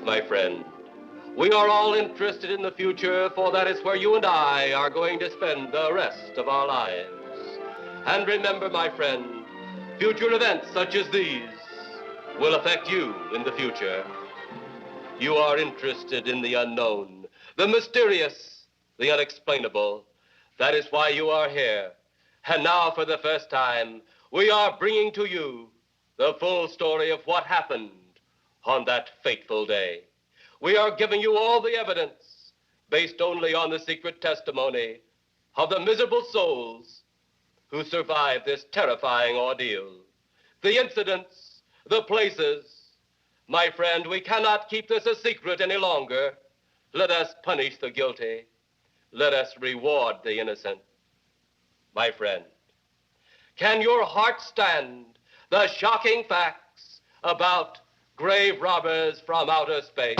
my friend. We are all interested in the future, for that is where you and I are going to spend the rest of our lives. And remember, my friend, future events such as these will affect you in the future. You are interested in the unknown, the mysterious, the unexplainable. That is why you are here. And now, for the first time, we are bringing to you the full story of what happened on that fateful day. We are giving you all the evidence based only on the secret testimony of the miserable souls who survived this terrifying ordeal. The incidents, the places. My friend, we cannot keep this a secret any longer. Let us punish the guilty. Let us reward the innocent. My friend, can your heart stand the shocking facts about grave robbers from outer space?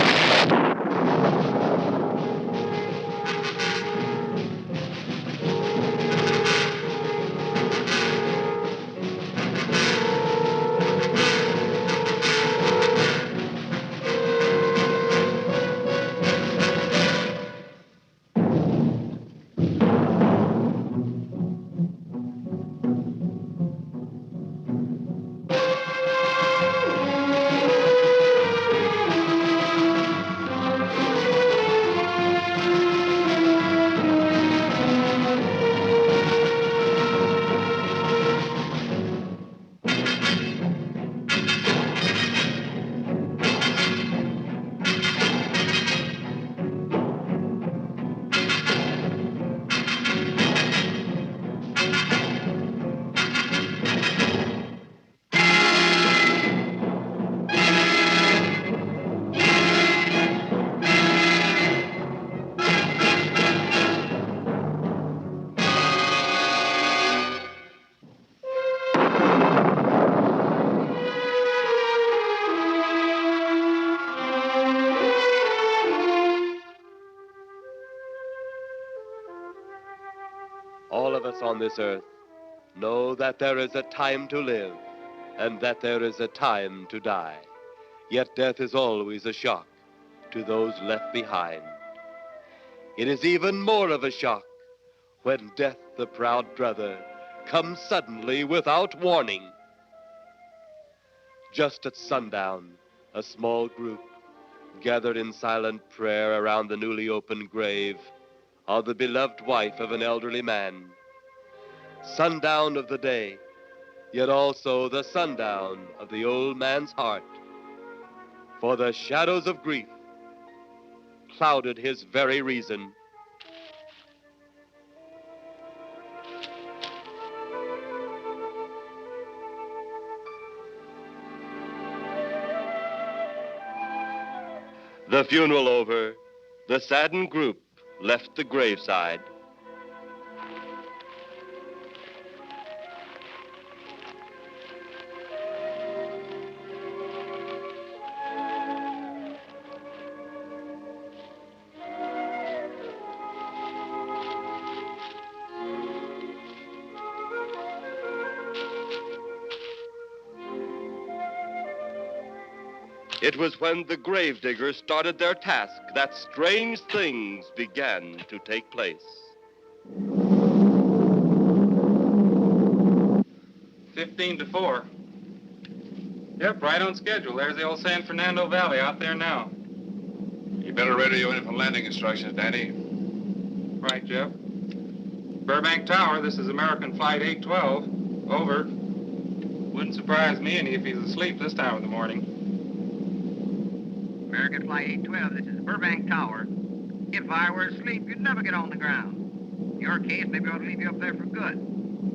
All of us on this earth know that there is a time to live and that there is a time to die. Yet death is always a shock to those left behind. It is even more of a shock when death, the proud brother, comes suddenly without warning. Just at sundown, a small group gathered in silent prayer around the newly opened grave of the beloved wife of an elderly man. Sundown of the day, yet also the sundown of the old man's heart. For the shadows of grief clouded his very reason. The funeral over, the saddened group left the graveside. It was when the gravediggers started their task that strange things began to take place. 15-4. Yep, right on schedule. There's the old San Fernando Valley out there now. You better radio in for landing instructions, Danny. Right, Jeff. Burbank Tower, this is American Flight 812. Over. Wouldn't surprise me any if he's asleep this time of the morning. American Flight 812, this is Burbank Tower. If I were asleep, you'd never get on the ground. In your case, maybe I ought to leave you up there for good.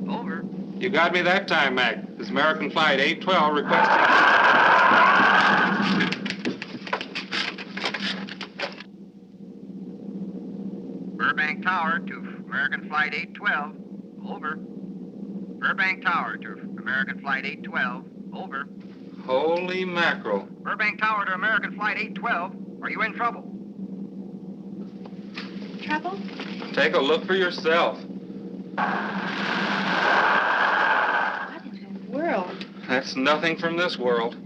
Over. You got me that time, Mac. This is American Flight 812 requesting... Burbank Tower to American Flight 812. Over. Burbank Tower to American Flight 812. Over. Holy mackerel. Burbank Tower to American Flight 812. Are you in trouble? Trouble? Take a look for yourself. What in the world? That's nothing from this world.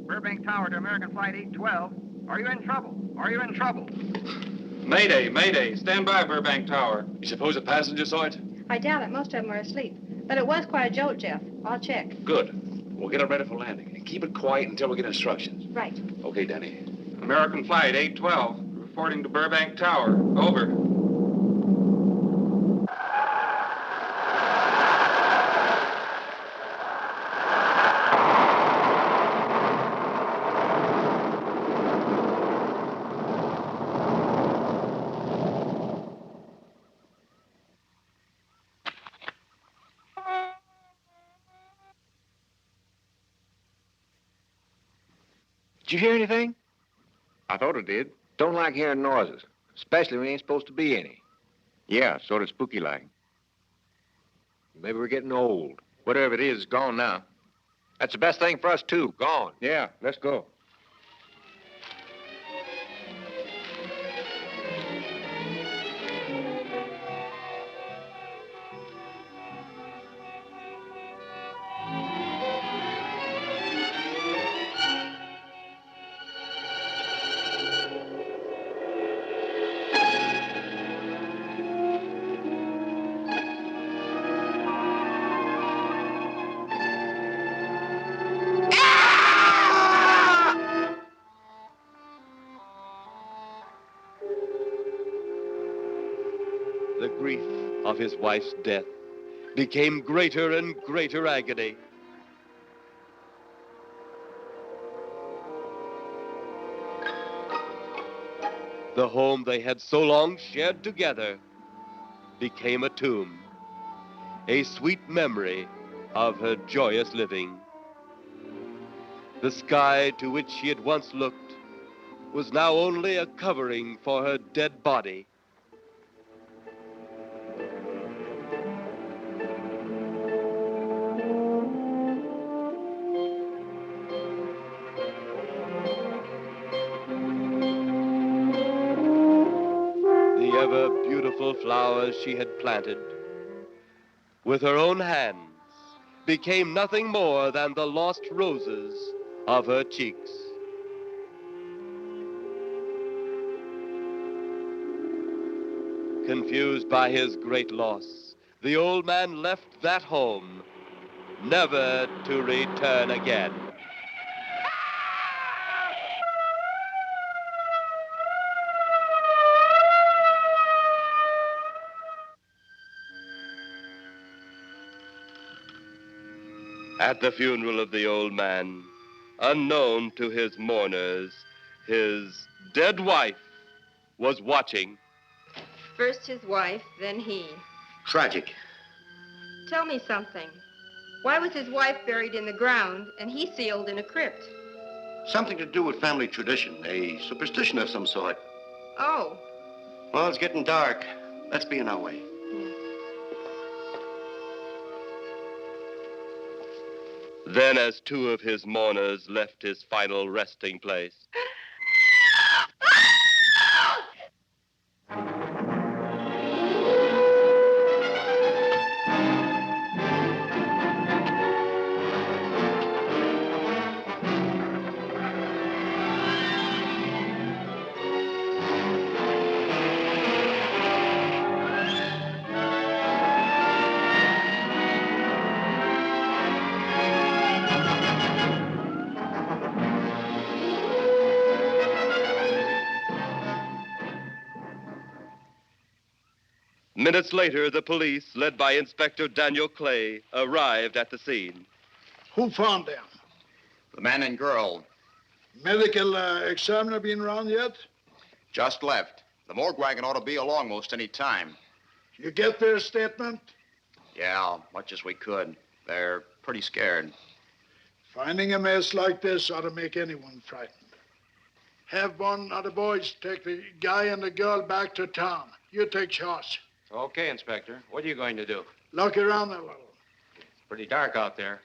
Burbank Tower to American Flight 812. Are you in trouble? Are you in trouble? Mayday, mayday. Stand by, Burbank Tower. You suppose a passenger saw it? I doubt it. Most of them are asleep. But it was quite a jolt, Jeff. I'll check. Good. We'll get it ready for landing. And keep it quiet until we get instructions. Right. Okay, Danny. American Flight 812, reporting to Burbank Tower. Over. Did you hear anything? I thought it did. Don't like hearing noises, especially when there ain't supposed to be any. Yeah, sort of spooky-like. Maybe we're getting old. Whatever it is, it's gone now. That's the best thing for us, too. Gone. Yeah, let's go. The grief of his wife's death became greater and greater agony. The home they had so long shared together became a tomb, a sweet memory of her joyous living. The sky to which she had once looked was now only a covering for her dead body. The ever-beautiful flowers she had planted with her own hands became nothing more than the lost roses of her cheeks. Confused by his great loss, the old man left that home, never to return again. At the funeral of the old man, unknown to his mourners, his dead wife was watching. First his wife, then he. Tragic. Tell me something. Why was his wife buried in the ground and he sealed in a crypt? Something to do with family tradition, a superstition of some sort. Oh. Well, it's getting dark. Let's be on our way. Then, as two of his mourners left his final resting place, minutes later, the police, led by Inspector Daniel Clay, arrived at the scene. Who found them? The man and girl Medical examiner been around yet? just left. The morgue wagon ought to be along most any time. You get their statement? Yeah, much as we could. They're pretty scared. Finding a mess like this ought to make anyone frightened. Have one of the boys take the guy and the girl back to town. You take charge. Okay, Inspector. What are you going to do? Look around a little. It's pretty dark out there.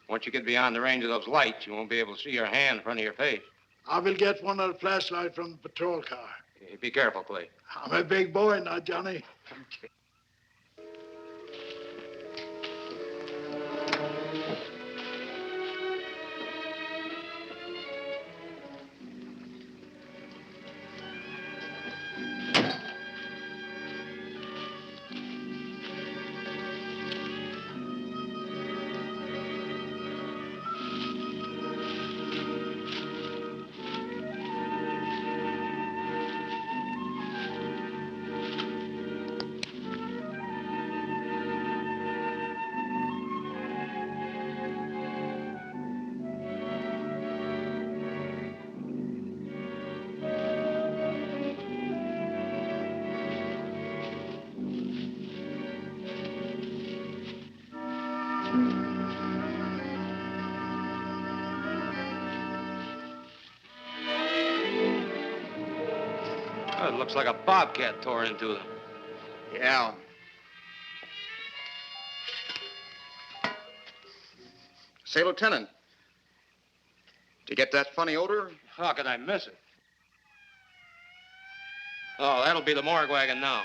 Once you get beyond the range of those lights, you won't be able to see your hand in front of your face. I will get one of the flashlights from the patrol car. Hey, be careful, Clay. I'm a big boy now, Johnny. Okay. Oh, it looks like a bobcat tore into them. Yeah. Say, Lieutenant, did you get that funny odor? How could I miss it? Oh, that'll be the morgue wagon now.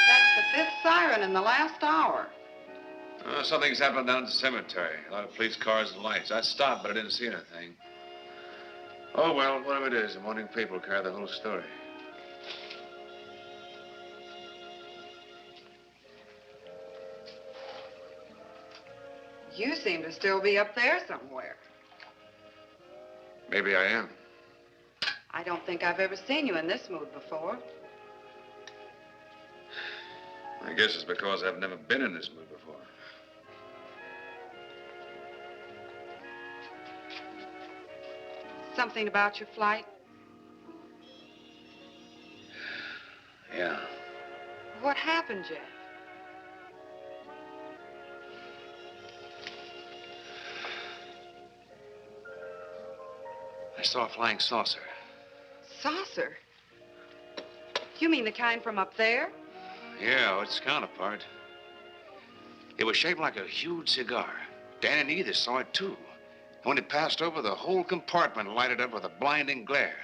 That's the 5th siren in the last hour. Something's happened down at the cemetery. A lot of police cars and lights. I stopped, but I didn't see anything. Oh, well, whatever it is, the morning paper will carry the whole story. You seem to still be up there somewhere. Maybe I am. I don't think I've ever seen you in this mood before. I guess it's because I've never been in this mood before. Something about your flight? Yeah. What happened, Jeff? I saw a flying saucer. Saucer? You mean the kind from up there? Yeah, its counterpart. It was shaped like a huge cigar. Dan and Edith saw it, too. And when it passed over, the whole compartment lighted up with a blinding glare.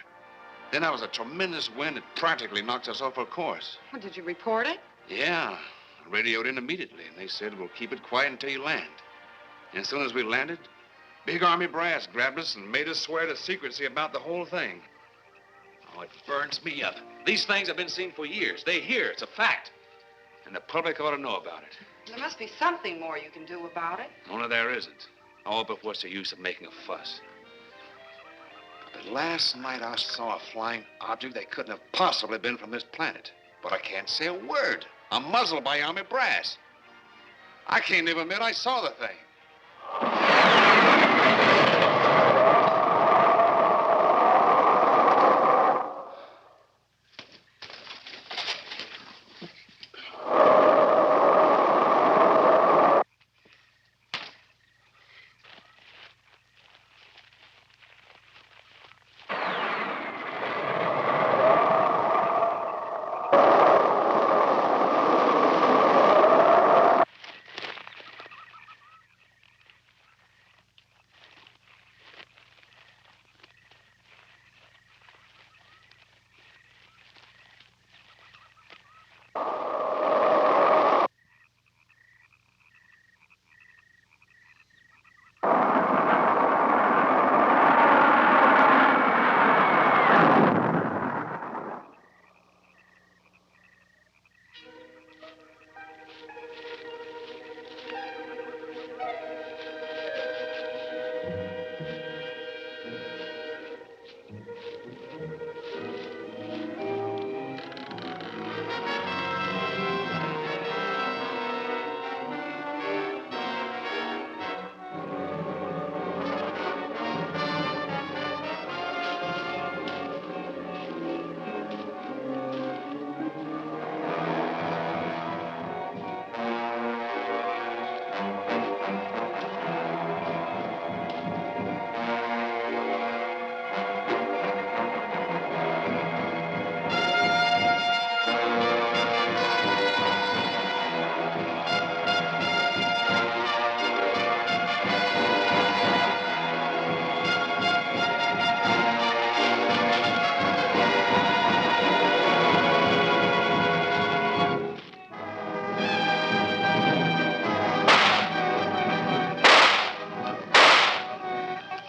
Then there was a tremendous wind that practically knocked us off our course. Well, did you report it? Yeah, I radioed in immediately, and they said, we'll keep it quiet until you land. And as soon as we landed, big army brass grabbed us and made us swear to secrecy about the whole thing. Oh, it burns me up. These things have been seen for years. They hear, it's a fact. And the public ought to know about it. There must be something more you can do about it. Only there isn't. Oh, but what's the use of making a fuss? But last night I saw a flying object that couldn't have possibly been from this planet. But I can't say a word. I'm muzzled by army brass. I can't even admit I saw the thing.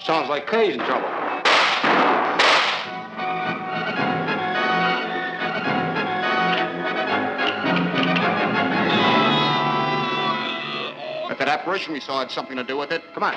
Sounds like Kay's in trouble. If that apparition we saw had something to do with it, come on.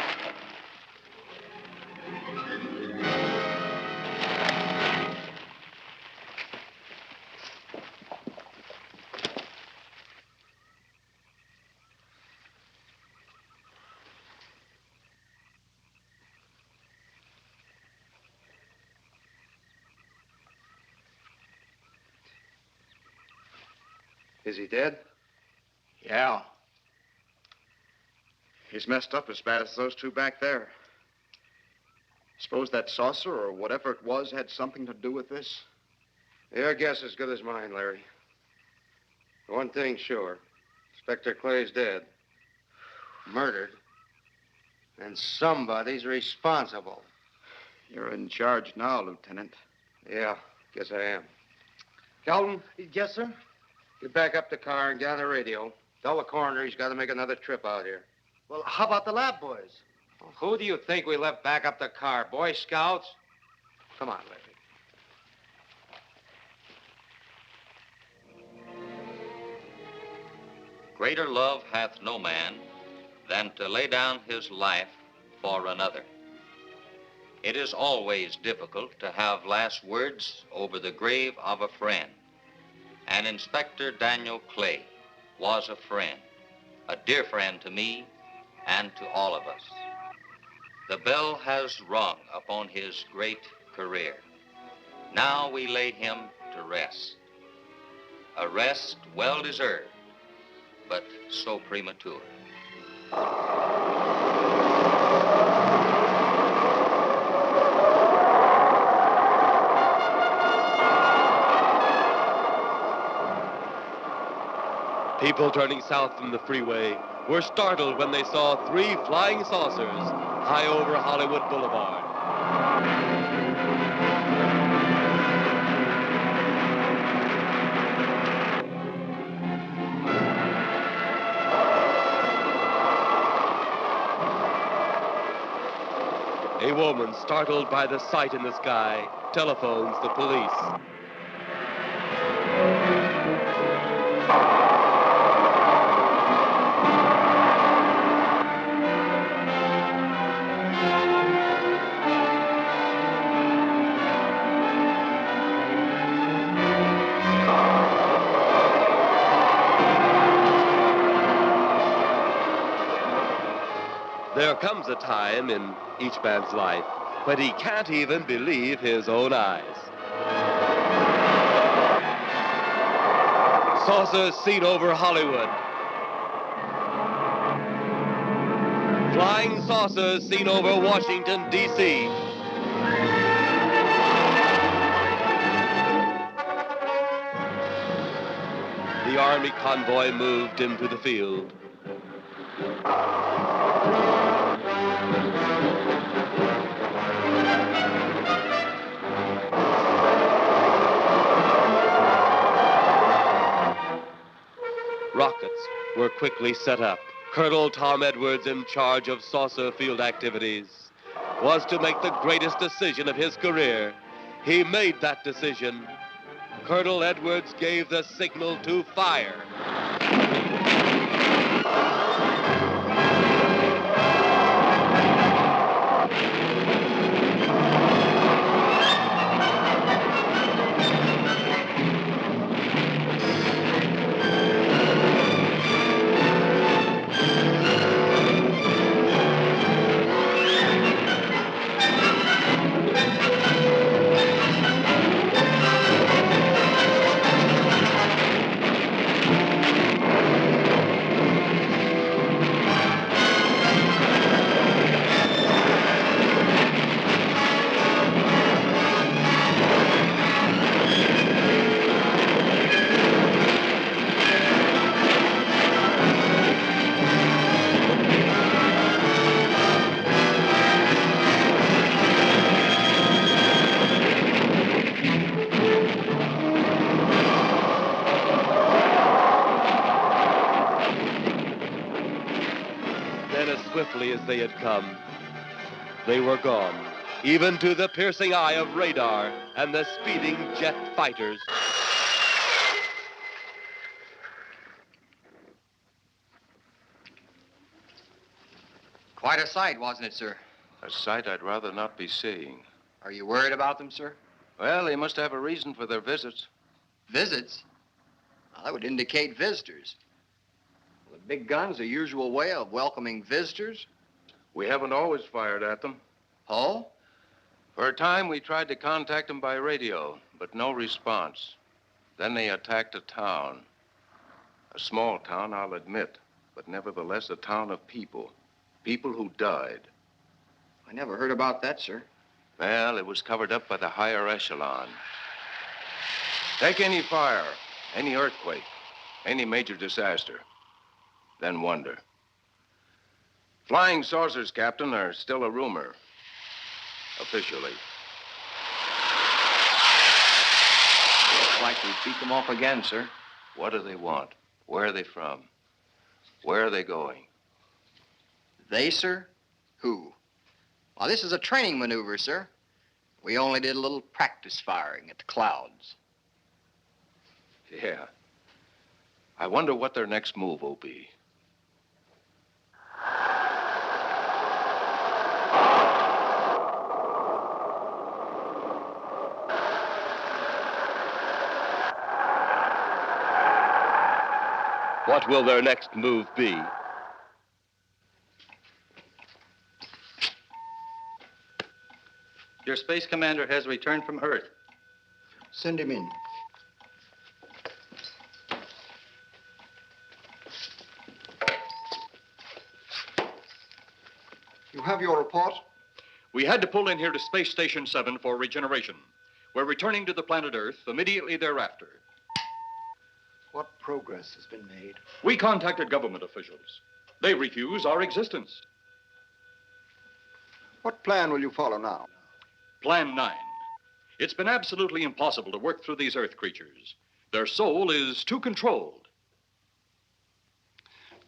Is he dead? Yeah. He's messed up as bad as those two back there. Suppose that saucer or whatever it was had something to do with this? Your guess is as good as mine, Larry. One thing's sure. Inspector Clay's dead. Murdered. And somebody's responsible. You're in charge now, Lieutenant. Yeah, guess I am. Calvin? Yes, sir? Get back up the car and get on the radio. Tell the coroner he's got to make another trip out here. Well, how about the lab boys? Well, who do you think we left back up the car? Boy Scouts? Come on, Larry. Greater love hath no man than to lay down his life for another. It is always difficult to have last words over the grave of a friend. And Inspector Daniel Clay was a friend, a dear friend to me and to all of us. The bell has rung upon his great career. Now we lay him to rest. A rest well deserved, but so premature. People turning south from the freeway were startled when they saw 3 flying saucers high over Hollywood Boulevard. A woman, startled by the sight in the sky, telephones the police. There comes a time in each man's life when he can't even believe his own eyes. Saucers seen over Hollywood. Flying saucers seen over Washington, D.C. The Army convoy moved into the field. Rockets were quickly set up. Colonel Tom Edwards, in charge of saucer field activities, was to make the greatest decision of his career. He made that decision. Colonel Edwards gave the signal to fire. Swiftly as they had come, they were gone, even to the piercing eye of radar and the speeding jet fighters. Quite a sight, wasn't it, sir? A sight I'd rather not be seeing. Are you worried about them, sir? Well, they must have a reason for their visits. Visits? Well, that would indicate visitors. Well, the big gun's the usual way of welcoming visitors. We haven't always fired at them. Oh? For a time, we tried to contact them by radio, but no response. Then they attacked a town. A small town, I'll admit, but nevertheless a town of people. People who died. I never heard about that, sir. Well, it was covered up by the higher echelon. Take any fire, any earthquake, any major disaster, then wonder. Flying saucers, Captain, are still a rumor. Officially. Looks like we beat them off again, sir. What do they want? Where are they from? Where are they going? They, sir? Who? Well, this is a training maneuver, sir. We only did a little practice firing at the clouds. Yeah. I wonder what their next move will be. What will their next move be? Your space commander has returned from Earth. Send him in. You have your report? We had to pull in here to Space Station 7 for regeneration. We're returning to the planet Earth immediately thereafter. What progress has been made? We contacted government officials. They refuse our existence. What plan will you follow now? Plan 9. It's been absolutely impossible to work through these Earth creatures. Their soul is too controlled.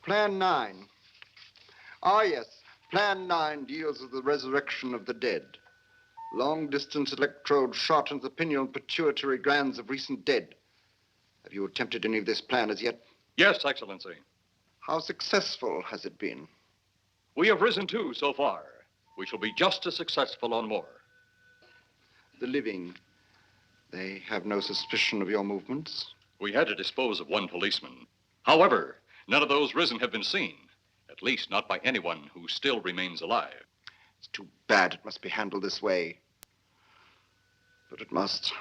Plan 9. Ah, yes. Plan 9 deals with the resurrection of the dead. Long-distance electrode shot into the pineal and pituitary glands of recent dead. Have you attempted any of this plan as yet? Yes, Excellency. How successful has it been? We have risen too so far. We shall be just as successful on more. The living, they have no suspicion of your movements? We had to dispose of one policeman. However, none of those risen have been seen. At least not by anyone who still remains alive. It's too bad it must be handled this way. But it must.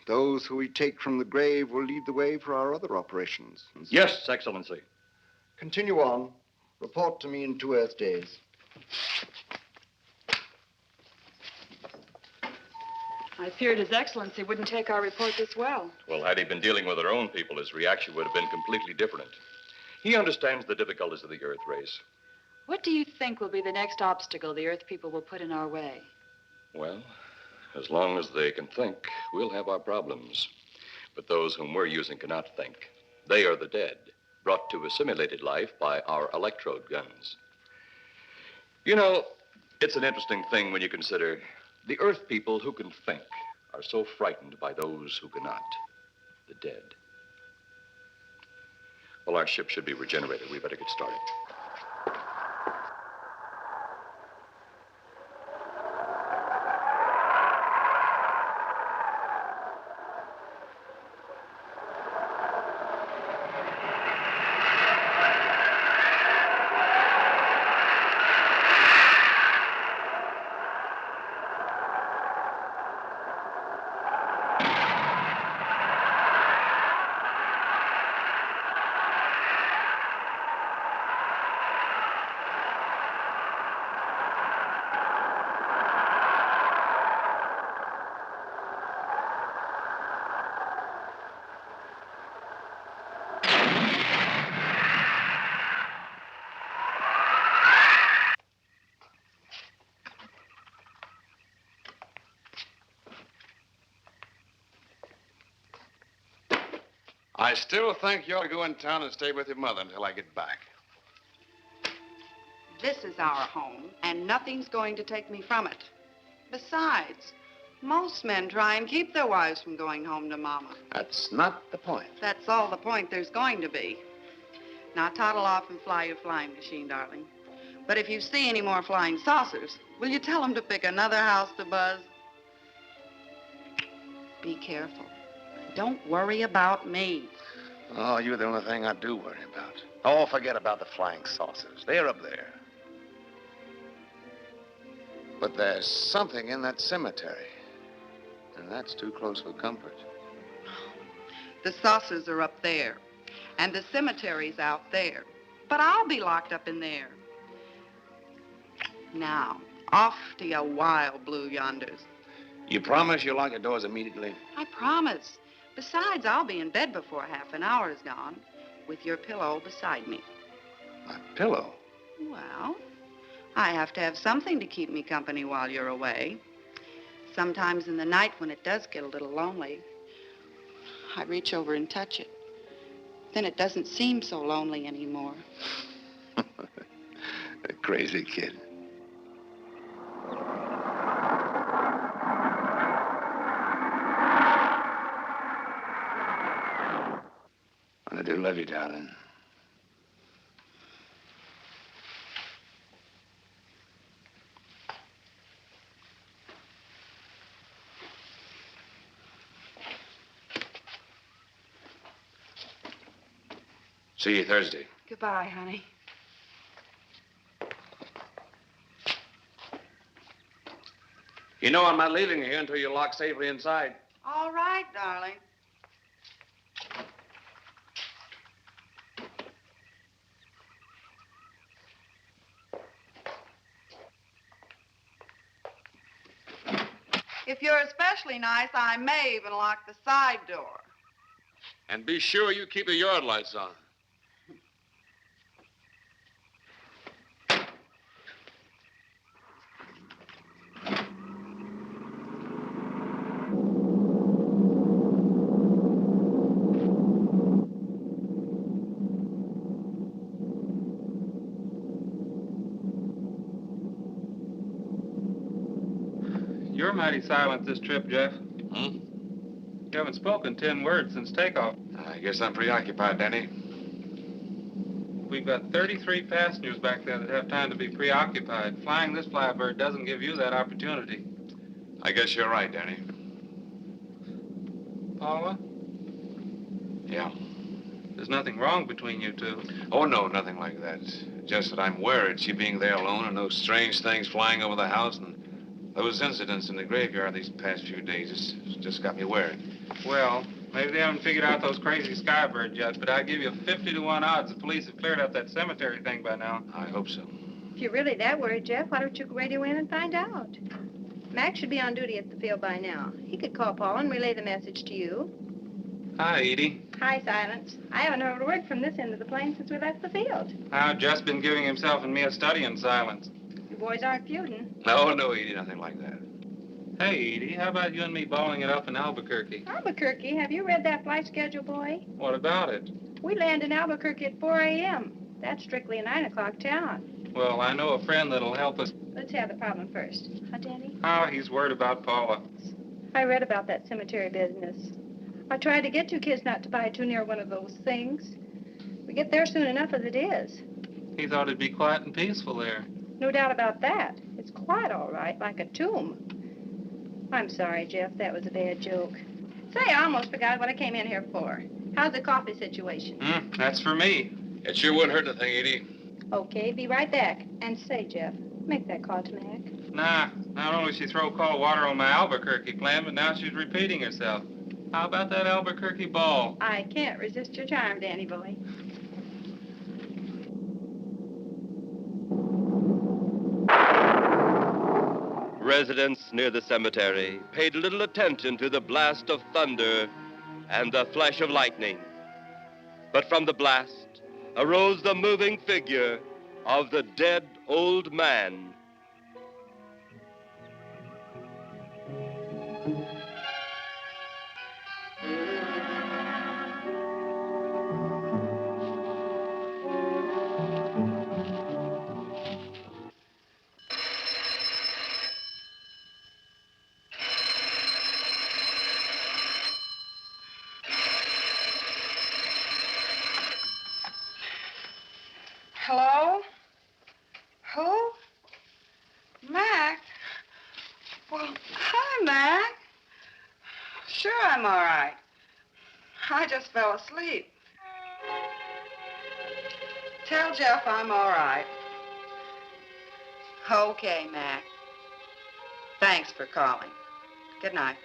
Those who we take from the grave will lead the way for our other operations. Yes, Excellency. Continue on. Report to me in 2 Earth days. I feared His Excellency wouldn't take our report this well. Well, had he been dealing with our own people, his reaction would have been completely different. He understands the difficulties of the Earth race. What do you think will be the next obstacle the Earth people will put in our way? Well, as long as they can think, we'll have our problems. But those whom we're using cannot think. They are the dead, brought to a simulated life by our electrode guns. You know, it's an interesting thing when you consider the Earth people who can think are so frightened by those who cannot, the dead. Well, our ship should be regenerated. We better get started. I still think you ought to go in town and stay with your mother until I get back. This is our home, and nothing's going to take me from it. Besides, most men try and keep their wives from going home to Mama. That's not the point. That's all the point there's going to be. Now, toddle off and fly your flying machine, darling. But if you see any more flying saucers, will you tell them to pick another house to buzz? Be careful. Don't worry about me. Oh, you're the only thing I do worry about. Oh, forget about the flying saucers. They're up there. But there's something in that cemetery. And that's too close for comfort. The saucers are up there, and the cemetery's out there. But I'll be locked up in there. Now, off to your wild blue yonders. You promise you'll lock the doors immediately? I promise. Besides, I'll be in bed before half an hour is gone, with your pillow beside me. My pillow? Well, I have to have something to keep me company while you're away. Sometimes in the night when it does get a little lonely, I reach over and touch it. Then it doesn't seem so lonely anymore. A crazy kid. I do love you, darling. See you Thursday. Goodbye, honey. You know I'm not leaving you here until you're locked safely inside. All right, darling. If you're especially nice, I may even lock the side door. And be sure you keep the yard lights on. You're mighty silent this trip, Jeff. Hmm? You haven't spoken 10 words since takeoff. I guess I'm preoccupied, Danny. We've got 33 passengers back there that have time to be preoccupied. Flying this flybird doesn't give you that opportunity. I guess you're right, Danny. Paula, Yeah. there's nothing wrong between you two. Oh, no, nothing like that. Just that I'm worried, she being there alone and those strange things flying over the house and those incidents in the graveyard these past few days. It's just got me worried. Well, maybe they haven't figured out those crazy skybirds yet, but I'd give you 50 to 1 odds the police have cleared up that cemetery thing by now. I hope so. If you're really that worried, Jeff, why don't you radio in and find out? Mac should be on duty at the field by now. He could call Paul and relay the message to you. Hi, Edie. Hi, Silence. I haven't heard a word from this end of the plane since we left the field. I've just been giving himself and me a study in silence. You boys aren't feuding. No, Edie, nothing like that. Hey, Edie, how about you and me bowling it up in Albuquerque? Albuquerque? Have you read that flight schedule, boy? What about it? We land in Albuquerque at 4 a.m. That's strictly a 9 o'clock town. Well, I know a friend that'll help us. Let's have the problem first. Huh, Danny? Oh, he's worried about Paula. I read about that cemetery business. I tried to get you kids not to buy too near one of those things. We get there soon enough as it is. He thought it'd be quiet and peaceful there. No doubt about that. It's quiet, all right, like a tomb. I'm sorry, Jeff. That was a bad joke. Say, I almost forgot what I came in here for. How's the coffee situation? That's for me. It sure wouldn't hurt anything, Edie. Okay, be right back. And say, Jeff, make that call to Mac. Nah, not only she throw cold water on my Albuquerque plan, but now she's repeating herself. How about that Albuquerque ball? I can't resist your charm, Danny boy. Residents near the cemetery paid little attention to the blast of thunder and the flash of lightning. But from the blast arose the moving figure of the dead old man. Hello? Who? Mac? Well, hi, Mac. Sure, I'm all right. I just fell asleep. Tell Jeff I'm all right. Okay, Mac. Thanks for calling. Good night.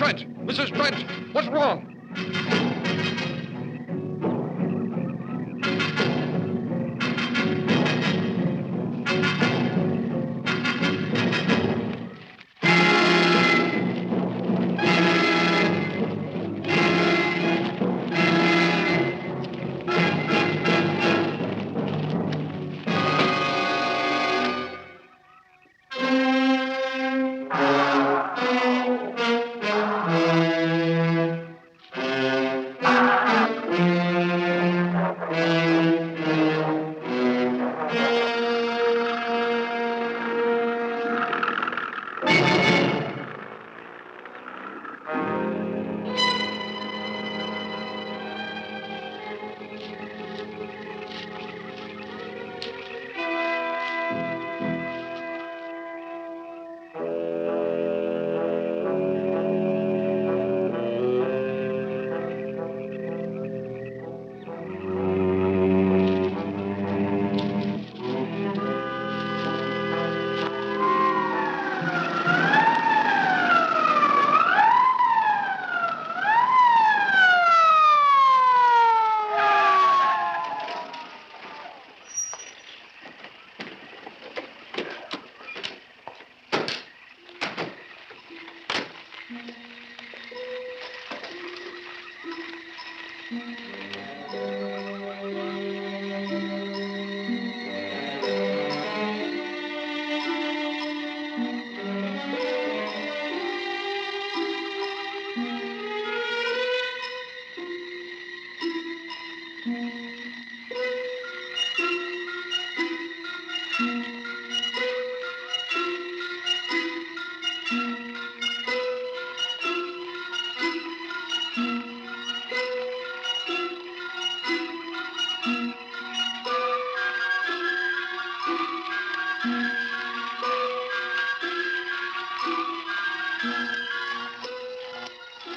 Trent! Mrs. Trent! What's wrong?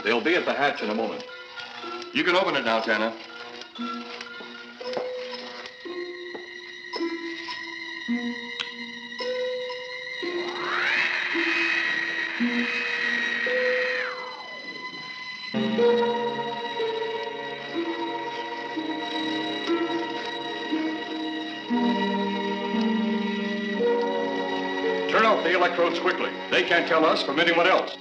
They'll be at the hatch in a moment. You can open it now, Tanner. Turn off the electrodes quickly. They can't tell us from anyone else.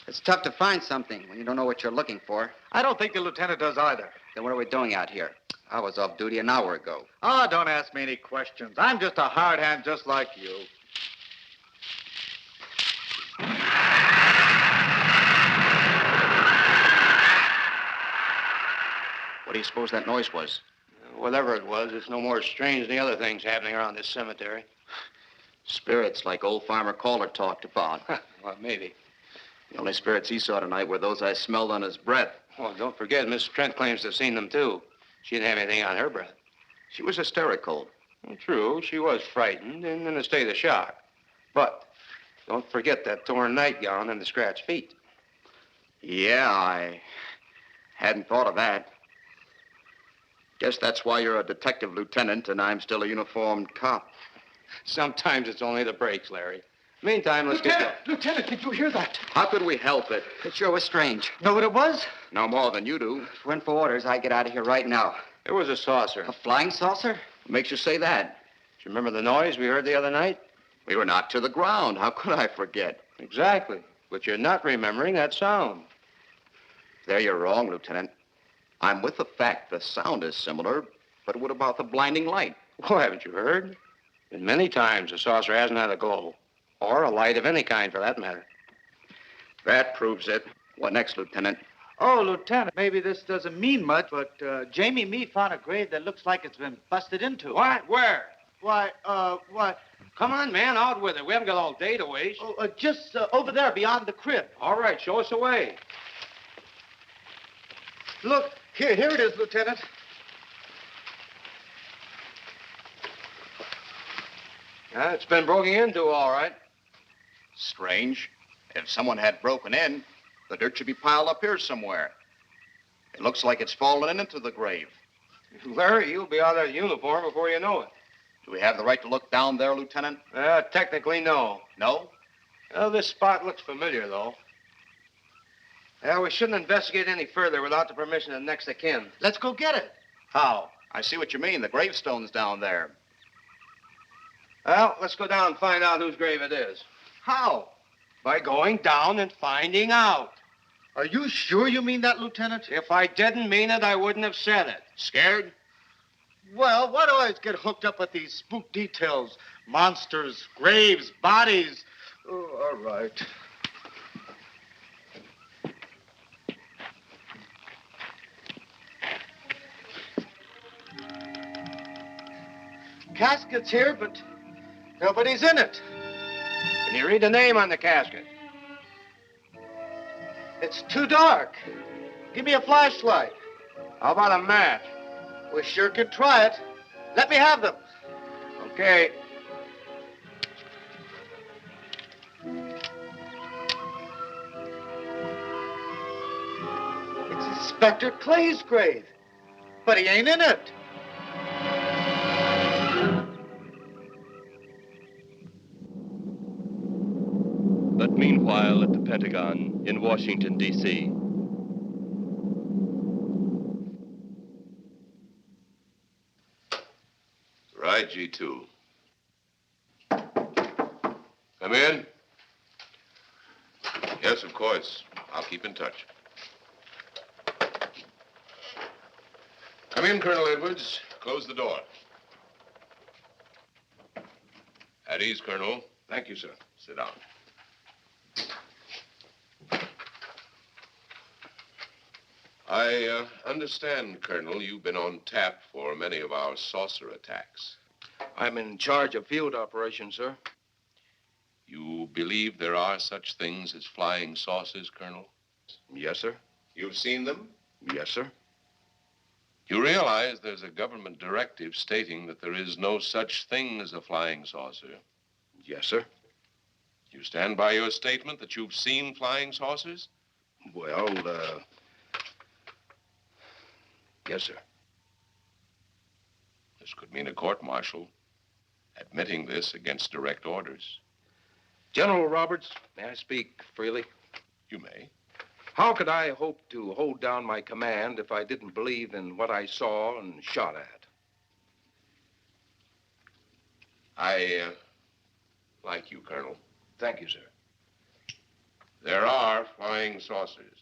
It's tough to find something when you don't know what you're looking for. I don't think the lieutenant does either. Then what are we doing out here? I was off duty an hour ago. Oh, don't ask me any questions. I'm just a hard hand just like you. What do you suppose that noise was? Whatever it was, it's no more strange than the other things happening around this cemetery. Spirits like old Farmer Caller talked about. Well, maybe. The only spirits he saw tonight were those I smelled on his breath. Well, don't forget, Miss Trent claims to have seen them, too. She didn't have anything on her breath. She was hysterical. Well, true, she was frightened and in a state of shock. But don't forget that torn nightgown and the scratched feet. Yeah, I hadn't thought of that. Guess that's why you're a detective lieutenant and I'm still a uniformed cop. Sometimes it's only the breaks, Larry. Meantime, let's get... Lieutenant, did you hear that? How could we help it? It sure was strange. Know what it was? No more than you do. If it went for orders, I'd get out of here right now. It was a saucer. A flying saucer? What makes you say that? Do you remember the noise we heard the other night? We were knocked to the ground. How could I forget? Exactly. But you're not remembering that sound. There you're wrong, Lieutenant. I'm with the fact the sound is similar, but what about the blinding light? Oh, haven't you heard? Been many times the saucer hasn't had a glow. Or a light of any kind, for that matter. That proves it. What next, Lieutenant? Oh, Lieutenant, maybe this doesn't mean much, but Jamie Mee found a grave that looks like it's been busted into. What? Where? Why, what? Come on, man, out with it. We haven't got all day to waste. Oh, just over there beyond the crib. All right, show us the way. Look, here it is, Lieutenant. It's been broken into, all right. Strange. If someone had broken in, the dirt should be piled up here somewhere. It looks like it's fallen into the grave. Larry, you'll be out of that uniform before you know it. Do we have the right to look down there, Lieutenant? Technically, no. No? Well, this spot looks familiar, though. We shouldn't investigate any further without the permission of next of kin. Let's go get it. How? I see what you mean. The gravestone's down there. Well, let's go down and find out whose grave it is. How? By going down and finding out. Are you sure you mean that, Lieutenant? If I didn't mean it, I wouldn't have said it. Scared? Well, why do I always get hooked up with these spook details? Monsters, graves, bodies. Oh, all right. Casket's here, but nobody's in it. Can you read the name on the casket? It's too dark. Give me a flashlight. How about a match? We sure could try it. Let me have them. Okay. It's Inspector Clay's grave, but he ain't in it. But meanwhile, at the Pentagon in Washington, D.C., Right, G2. Come in. Yes, of course. I'll keep in touch. Come in, Colonel Edwards. Close the door. At ease, Colonel. Thank you, sir. Sit down. I understand, Colonel, you've been on tap for many of our saucer attacks. I'm in charge of field operations, sir. You believe there are such things as flying saucers, Colonel? Yes, sir. You've seen them? Yes, sir. You realize there's a government directive stating that there is no such thing as a flying saucer? Yes, sir. You stand by your statement that you've seen flying saucers? Well, yes, sir. This could mean a court-martial, admitting this against direct orders. General Roberts, may I speak freely? You may. How could I hope to hold down my command if I didn't believe in what I saw and shot at? I like you, Colonel. Thank you, sir. There are flying saucers.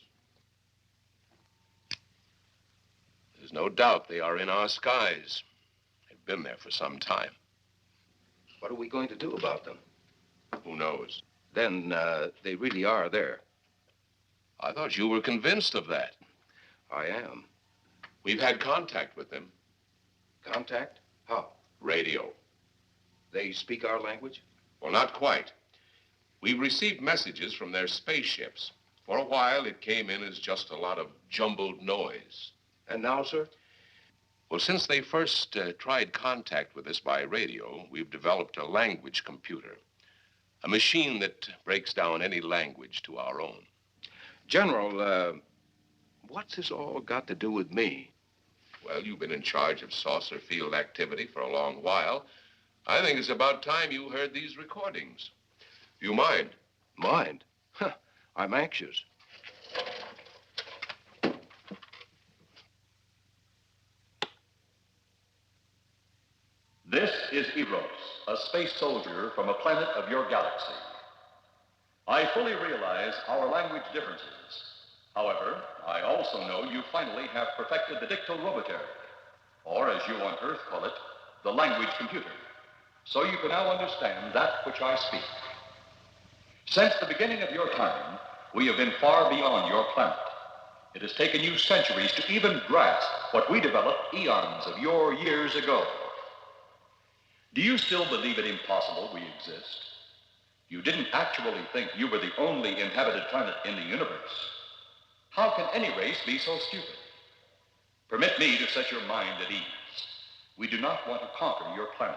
There's no doubt they are in our skies. They've been there for some time. What are we going to do about them? Who knows? Then they really are there. I thought you were convinced of that. I am. We've had contact with them. Contact? How? Radio. They speak our language? Well, not quite. We've received messages from their spaceships. For a while, it came in as just a lot of jumbled noise. And now, sir? Well, since they first tried contact with us by radio, we've developed a language computer. A machine that breaks down any language to our own. General, what's this all got to do with me? Well, you've been in charge of saucer field activity for a long while. I think it's about time you heard these recordings. Do you mind? Mind? Huh, I'm anxious. This is Eros, a space soldier from a planet of your galaxy. I fully realize our language differences. However, I also know you finally have perfected the dictorobotery, or as you on Earth call it, the language computer. So you can now understand that which I speak. Since the beginning of your time, we have been far beyond your planet. It has taken you centuries to even grasp what we developed eons of your years ago. Do you still believe it impossible we exist? You didn't actually think you were the only inhabited planet in the universe. How can any race be so stupid? Permit me to set your mind at ease. We do not want to conquer your planet.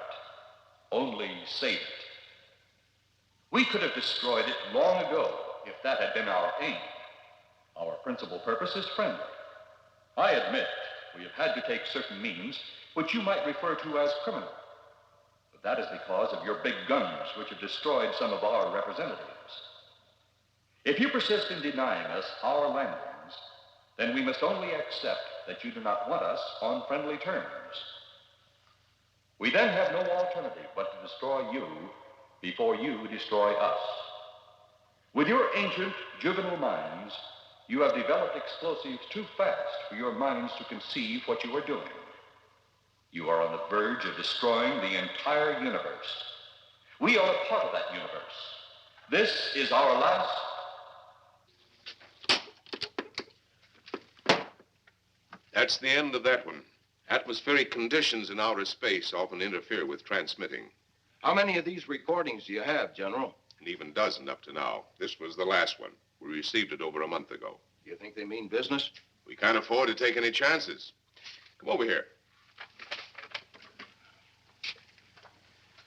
only save it. We could have destroyed it long ago if that had been our aim. Our principal purpose is friendly. I admit we have had to take certain means which you might refer to as criminal. But that is because of your big guns, which have destroyed some of our representatives. If you persist in denying us our landings, then we must only accept that you do not want us on friendly terms. We then have no alternative but to destroy you before you destroy us. With your ancient, juvenile minds, you have developed explosives too fast for your minds to conceive what you are doing. You are on the verge of destroying the entire universe. We are a part of that universe. This is our last... That's the end of that one. Atmospheric conditions in outer space often interfere with transmitting. How many of these recordings do you have, General? An even dozen up to now. This was the last one. We received it over a month ago. Do you think they mean business? We can't afford to take any chances. Come over here.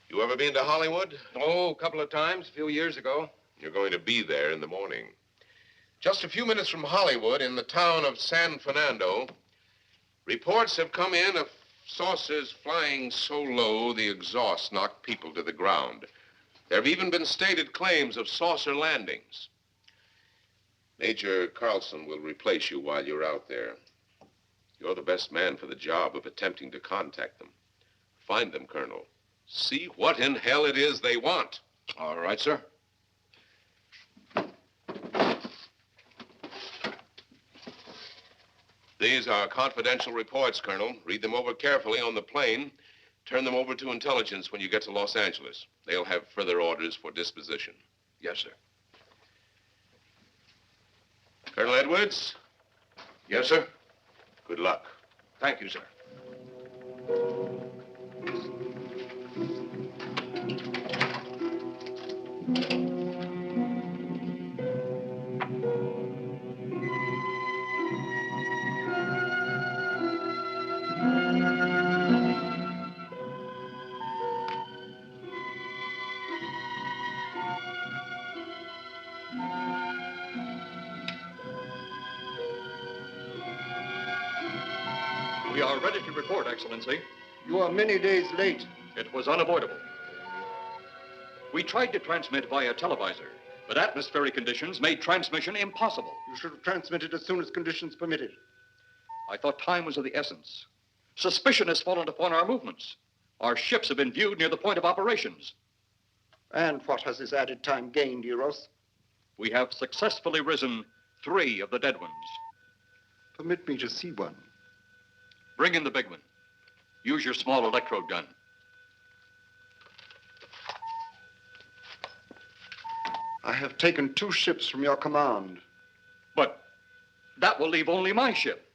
You ever been to Hollywood? Oh, a couple of times, a few years ago. You're going to be there in the morning. Just a few minutes from Hollywood, in the town of San Fernando, reports have come in of saucers flying so low the exhaust knocked people to the ground. There have even been stated claims of saucer landings. Major Carlson will replace you while you're out there. You're the best man for the job of attempting to contact them. Find them, Colonel. See what in hell it is they want. All right, sir. These are confidential reports, Colonel. Read them over carefully on the plane. Turn them over to intelligence when you get to Los Angeles. They'll have further orders for disposition. Yes, sir. Colonel Edwards? Yes, sir. Good luck. Thank you, sir. We are ready to report, Excellency. You are many days late. It was unavoidable. We tried to transmit via televisor, but atmospheric conditions made transmission impossible. You should have transmitted as soon as conditions permitted. I thought time was of the essence. Suspicion has fallen upon our movements. Our ships have been viewed near the point of operations. And what has this added time gained, Eros? We have successfully risen 3 of the dead ones. Permit me to see one. Bring in the big one. Use your small electrode gun. I have taken 2 ships from your command. But that will leave only my ship.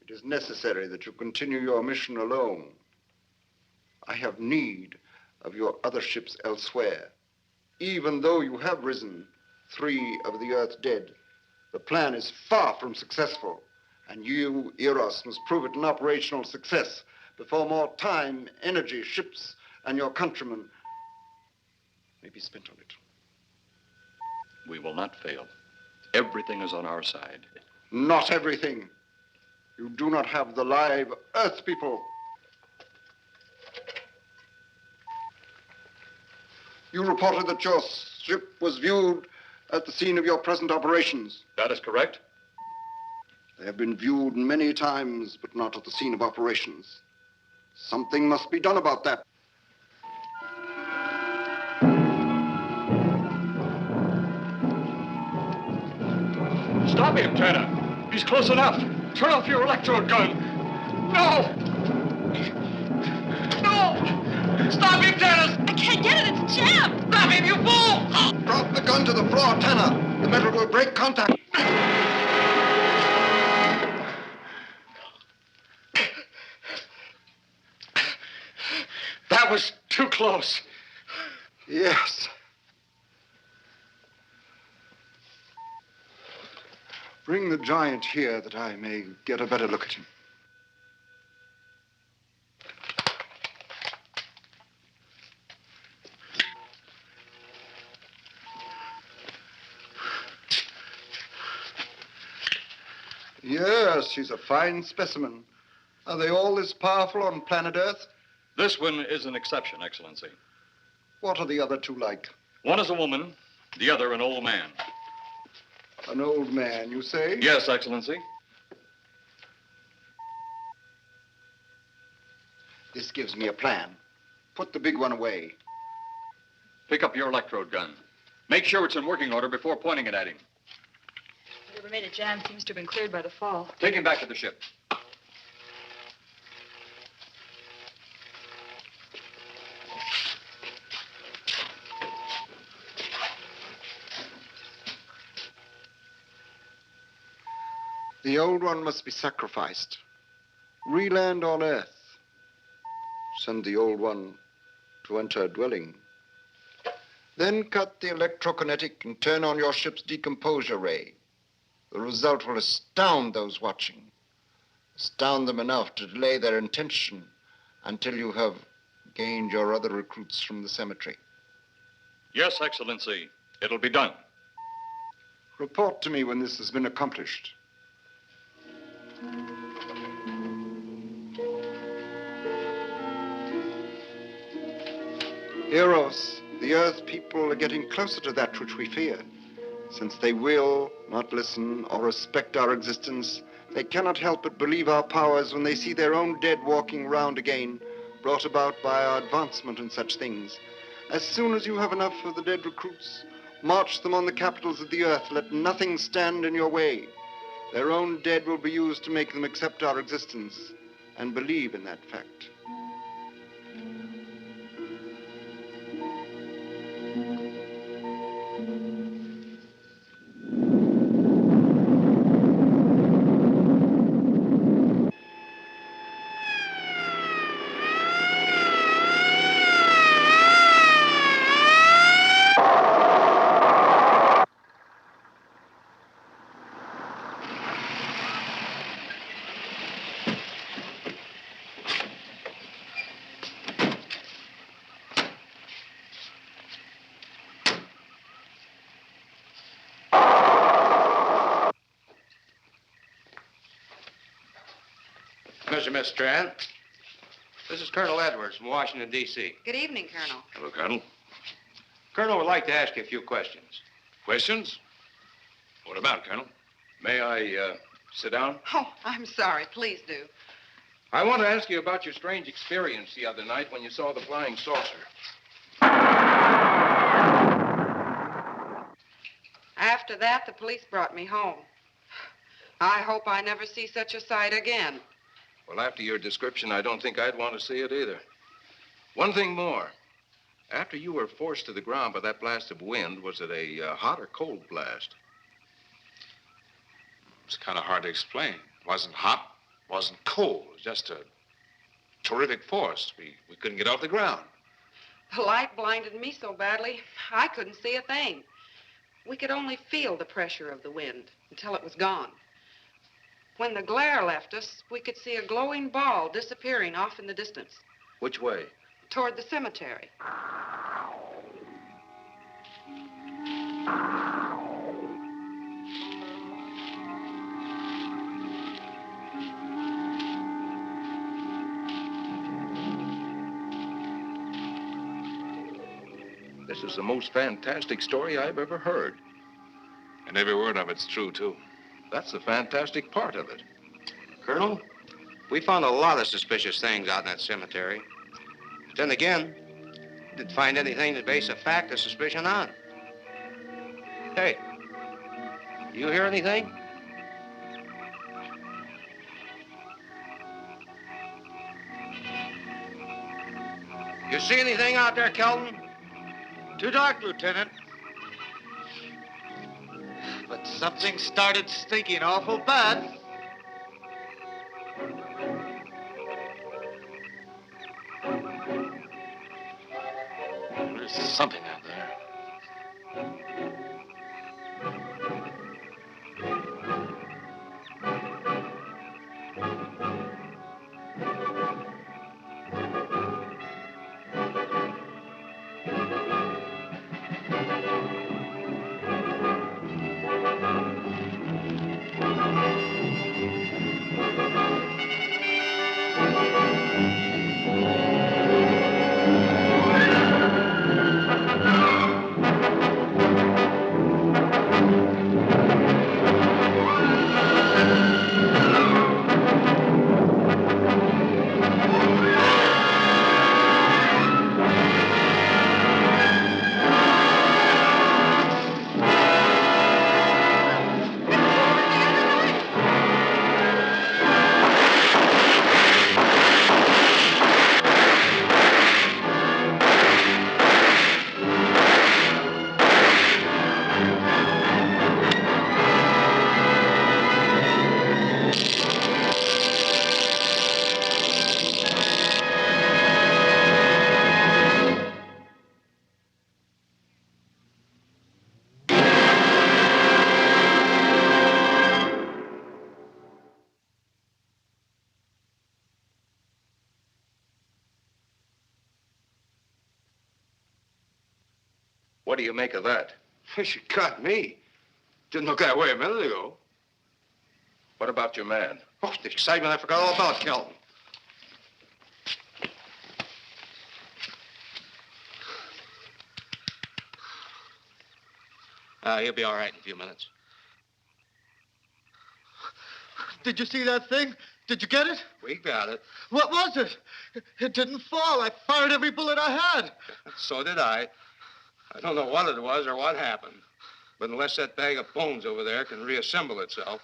It is necessary that you continue your mission alone. I have need of your other ships elsewhere. Even though you have risen 3 of the Earth's dead, the plan is far from successful. And you, Eros, must prove it an operational success before more time, energy, ships, and your countrymen may be spent on it. We will not fail. Everything is on our side. Not everything. You do not have the live Earth people. You reported that your ship was viewed at the scene of your present operations. That is correct. They have been viewed many times, but not at the scene of operations. Something must be done about that. Stop him, Tanner. He's close enough. Turn off your electrode gun. No! No! Stop him, Tanner! I can't get it. It's jammed. Stop him, you fool! Drop the gun to the floor, Tanner. The metal will break contact. That was too close. Yes. Bring the giant here that I may get a better look at him. Yes, she's a fine specimen. Are they all this powerful on planet Earth? This one is an exception, Excellency. What are the other two like? One is a woman, the other an old man. An old man, you say? Yes, Excellency. This gives me a plan. Put the big one away. Pick up your electrode gun. Make sure it's in working order before pointing it at him. Whatever made a jam seems to have been cleared by the fall. Take him back to the ship. The old one must be sacrificed. Re-land on Earth. Send the old one to enter a dwelling. Then cut the electrokinetic and turn on your ship's decomposure ray. The result will astound those watching. Astound them enough to delay their intention until you have gained your other recruits from the cemetery. Yes, Excellency. It'll be done. Report to me when this has been accomplished. Eros, the Earth people are getting closer to that which we fear. Since they will not listen or respect our existence, they cannot help but believe our powers when they see their own dead walking round again, brought about by our advancement and such things. As soon as you have enough of the dead recruits, march them on the capitals of the Earth. Let nothing stand in your way. Their own dead will be used to make them accept our existence and believe in that fact. Miss Strand. This is Colonel Edwards from Washington, D.C. Good evening, Colonel. Hello, Colonel. Colonel would like to ask you a few questions. Questions? What about, Colonel? May I sit down? Oh, I'm sorry. Please do. I want to ask you about your strange experience the other night when you saw the flying saucer. After that, the police brought me home. I hope I never see such a sight again. Well, after your description, I don't think I'd want to see it either. One thing more. After you were forced to the ground by that blast of wind, was it a hot or cold blast? It's kind of hard to explain. It wasn't hot, wasn't cold. It was just a terrific force. We couldn't get off the ground. The light blinded me so badly, I couldn't see a thing. We could only feel the pressure of the wind until it was gone. When the glare left us, we could see a glowing ball disappearing off in the distance. Which way? Toward the cemetery. This is the most fantastic story I've ever heard. And every word of it's true, too. That's the fantastic part of it. Colonel, we found a lot of suspicious things out in that cemetery. But then again, we didn't find anything to base a fact or suspicion on. Hey, do you hear anything? You see anything out there, Kelton? Too dark, Lieutenant. But something started stinking awful bad. There's something out there. What do you make of that? You got me. Didn't look that way a minute ago. What about your man? Oh, the excitement, I forgot all about Kelton. He'll be all right in a few minutes. Did you see that thing? Did you get it? We got it. What was it? It didn't fall. I fired every bullet I had. So did I. I don't know what it was or what happened. But unless that bag of bones over there can reassemble itself,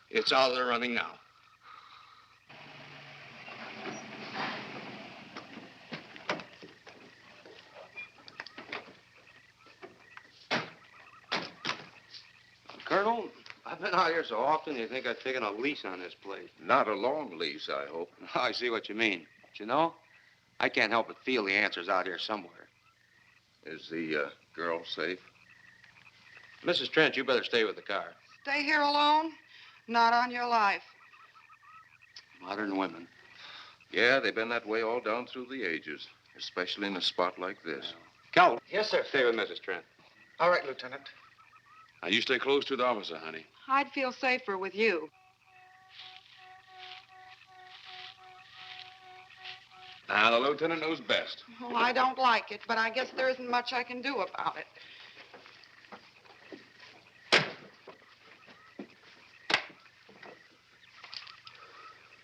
it's out of the running now. Colonel, I've been out here so often, you think I've taken a lease on this place. Not a long lease, I hope. I see what you mean. But you know, I can't help but feel the answer's out here somewhere. Is the girl safe? Mrs. Trent, you better stay with the car. Stay here alone? Not on your life. Modern women. Yeah, they've been that way all down through the ages, especially in a spot like this. Cal. Yes, sir. Stay with Mrs. Trent. All right, Lieutenant. Now, you stay close to the officer, honey. I'd feel safer with you. Now, the lieutenant knows best. Well, I don't like it, but I guess there isn't much I can do about it.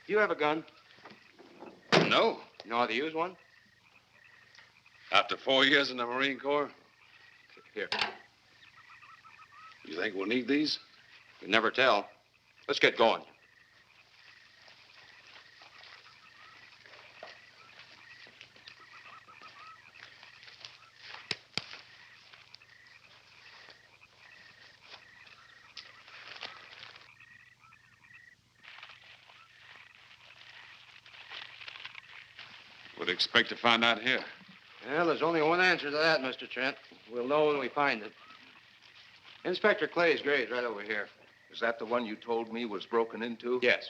Do you have a gun? No. You know how to use one? After 4 years in the Marine Corps? Here. You think we'll need these? You never tell. Let's get going. What do you expect to find out here? Well, there's only one answer to that, Mr. Trent. We'll know when we find it. Inspector Clay's grave's right over here. Is that the one you told me was broken into? Yes.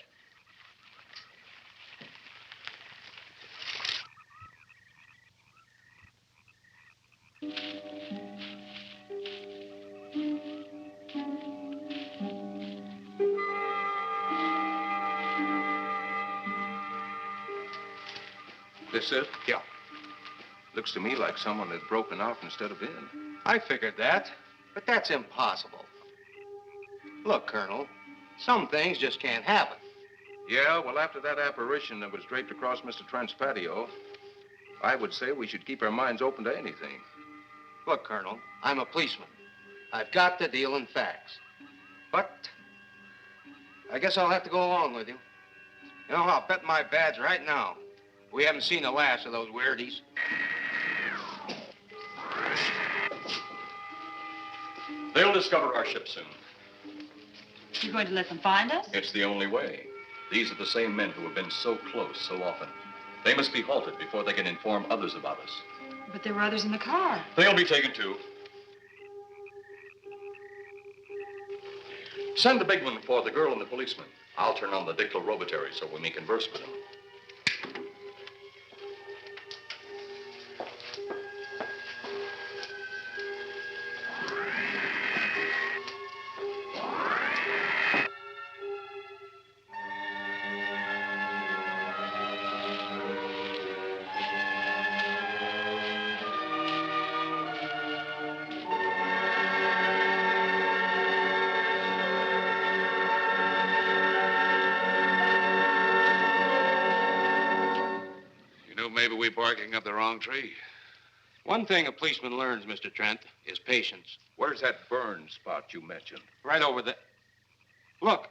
This it? Yeah. Looks to me like someone had broken out instead of in. I figured that, but that's impossible. Look, Colonel, some things just can't happen. Yeah, well, after that apparition that was draped across Mr. Trent's patio, I would say we should keep our minds open to anything. Look, Colonel, I'm a policeman. I've got to deal in facts. But I guess I'll have to go along with you. You know, I'll bet my badge right now we haven't seen the last of those weirdies. They'll discover our ship soon. You're going to let them find us? It's the only way. These are the same men who have been so close so often. They must be halted before they can inform others about us. But there were others in the car. They'll be taken too. Send the big one for the girl and the policeman. I'll turn on the dictal robotary so we may converse with them. Maybe we're barking up the wrong tree. One thing a policeman learns, Mr. Trent, is patience. Where's that burn spot you mentioned? Right over there. Look.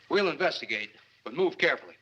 We'll investigate, but move carefully.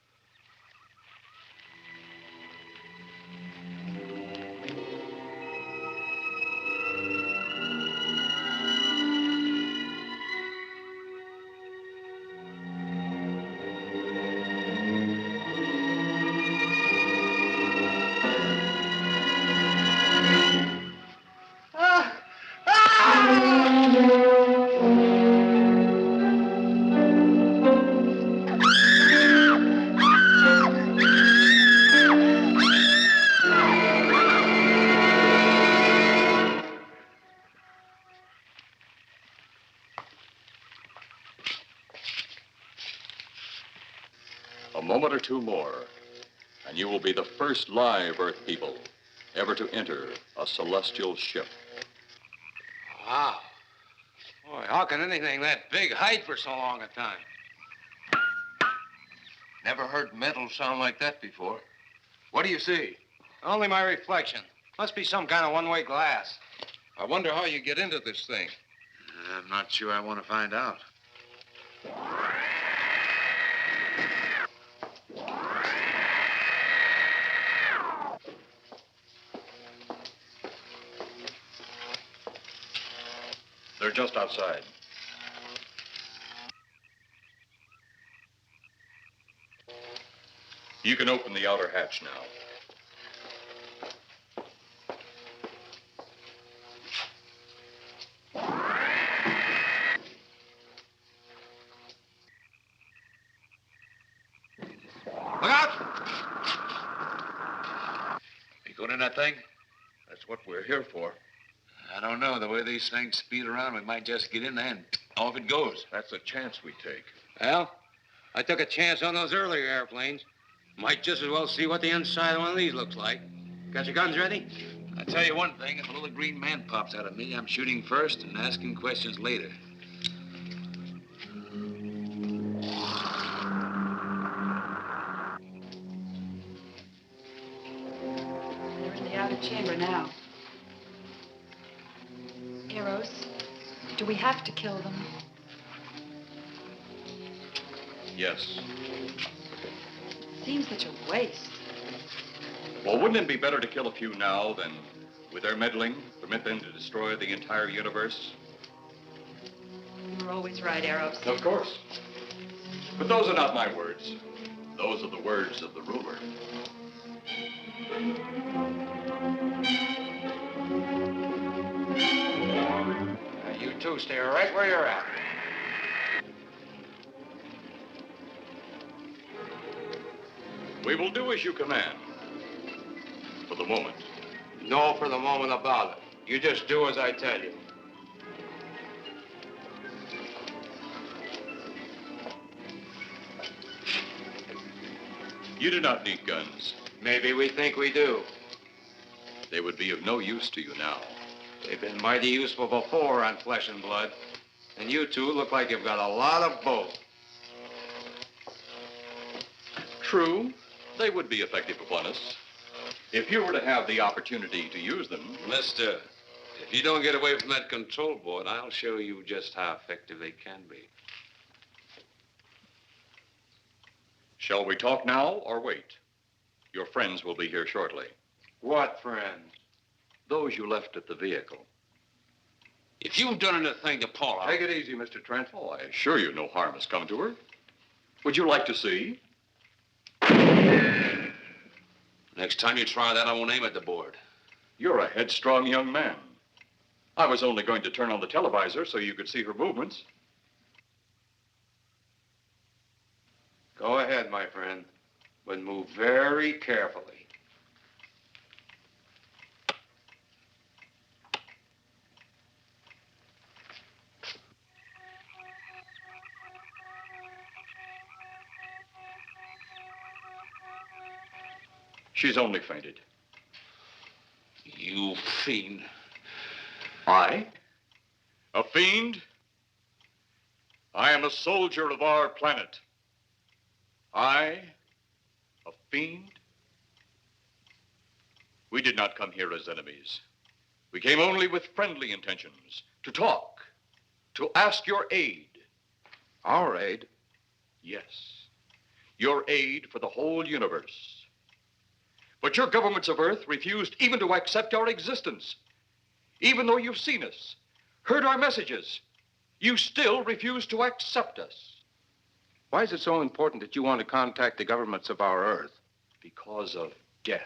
moment or two more, and you will be the first live Earth people ever to enter a celestial ship. Wow. Boy, how can anything that big hide for so long a time? Never heard metal sound like that before. What do you see? Only my reflection. Must be some kind of one-way glass. I wonder how you get into this thing. I'm not sure I want to find out. They're just outside. You can open the outer hatch now. Look out! You going in that thing? That's what we're here for. I don't know. The way these things speed around, we might just get in there and off it goes. That's a chance we take. Well, I took a chance on those earlier airplanes. Might just as well see what the inside of one of these looks like. Got your guns ready? I'll tell you one thing. If a little green man pops out of me, I'm shooting first and asking questions later. They're in the outer chamber now. Eros, do we have to kill them? Yes. Seems such a waste. Well, wouldn't it be better to kill a few now than, with their meddling, permit them to destroy the entire universe? You're always right, Eros. Of course. But those are not my words. Those are the words of the ruler. You two stay right where you're at. We will do as you command. For the moment. No for the moment about it. You just do as I tell you. You do not need guns. Maybe we think we do. They would be of no use to you now. They've been mighty useful before on flesh and blood. And you two look like you've got a lot of both. True, they would be effective upon us. If you were to have the opportunity to use them. Mister, if you don't get away from that control board, I'll show you just how effective they can be. Shall we talk now or wait? Your friends will be here shortly. What friends? Those you left at the vehicle. If you've done anything to Paula... Take it easy, Mr. Trent. Oh, I assure you no harm has come to her. Would you like to see? Next time you try that, I won't aim at the board. You're a headstrong young man. I was only going to turn on the televisor so you could see her movements. Go ahead, my friend, but move very carefully. She's only fainted. You fiend. I? A fiend? I am a soldier of our planet. I? A fiend? We did not come here as enemies. We came only with friendly intentions, to talk, to ask your aid. Our aid? Yes, your aid for the whole universe. But your governments of Earth refused even to accept our existence. Even though you've seen us, heard our messages, you still refuse to accept us. Why is it so important that you want to contact the governments of our Earth? Because of death.